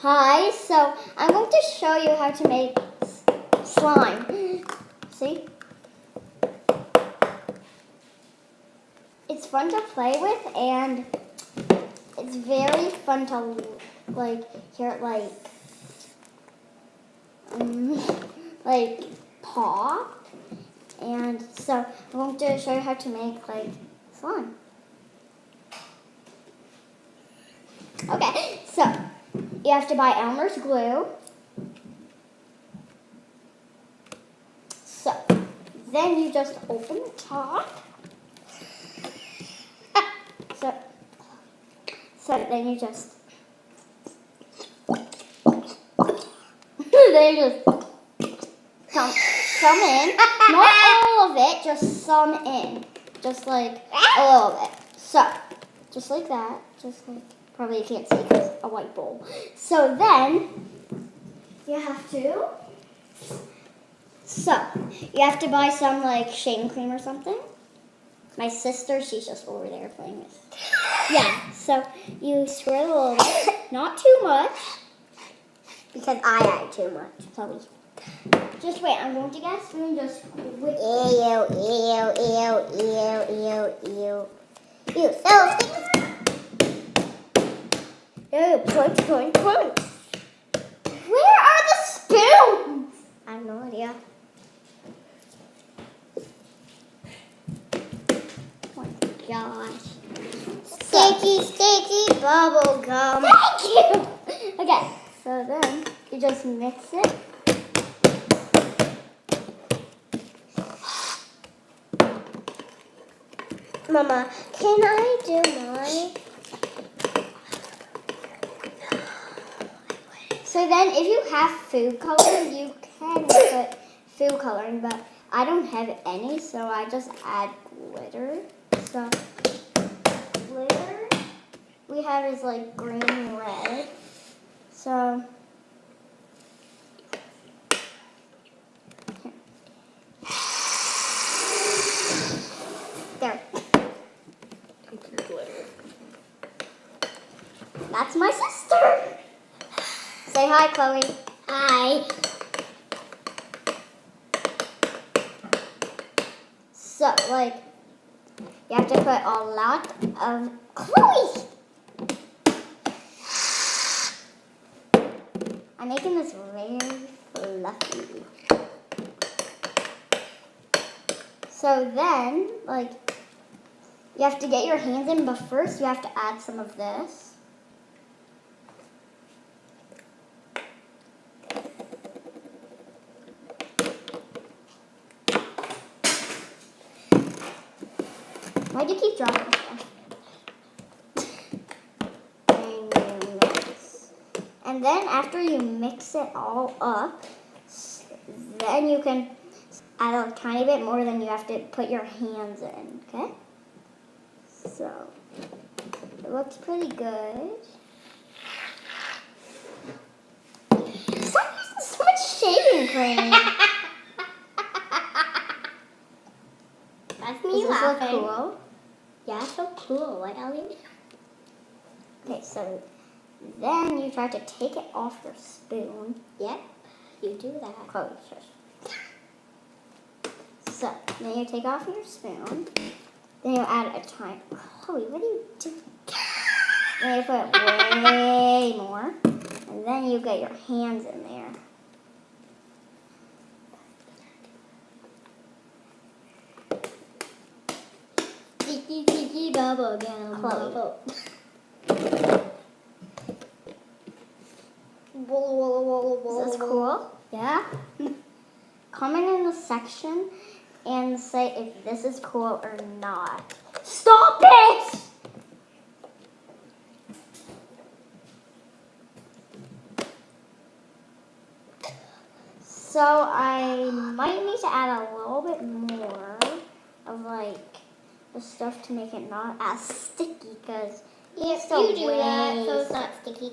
Hi, so I'm going to show you how to make slime. See? It's fun to play with and it's very fun to hear it pop. And so I'm going to show you how to make slime. Okay, so you have to buy Elmer's glue. So then you just open the top. So then you just some in. Not all of it, just some in. Just like a little bit. So just like that. Just like probably you can't see because a white bowl. So then you have to buy some shaving cream or something. My sister, she's just over there playing with. Yeah, so you swirl a little bit, not too much, because I add too much. So just wait, I'm going to get a spoon, just whip. Ew, so sticky. Ew, crunch. Where are the spoons? I have no idea. Gosh. Sticky bubble gum. Thank you. Okay, so then you just mix it. Mama, can I do mine? So then if you have food coloring, you can put food coloring, but I don't have any, so I just add glitter. So glitter we have is green and red. So there. Glitter. That's my sister. Say hi, Chloe. Hi. So you have to put a lot of Chloe. I'm making this very fluffy. So then, you have to get your hands in, but first you have to add some of this. Why do you keep dropping stuff? And then after you mix it all up, then you can add a tiny bit more, than you have to put your hands in, okay? So, it looks pretty good. Stop using so much shaving cream. That's me Does this laughing. look cool? Yeah, so cool. What, Ellie? Okay, so then you try to take it off your spoon. Yep, you do that. Chloe, shush. So, then you take off your spoon. Then you add a tiny... Chloe, what are you doing? Then you put way more. And then you get your hands in there. Sticky bubble gum. Chloe. Is this cool? Yeah. Comment in the section and say if this is cool or not. Stop it! So I might need to add a little bit more of the stuff to make it not as sticky, because Yes, you do that so it's not sticky.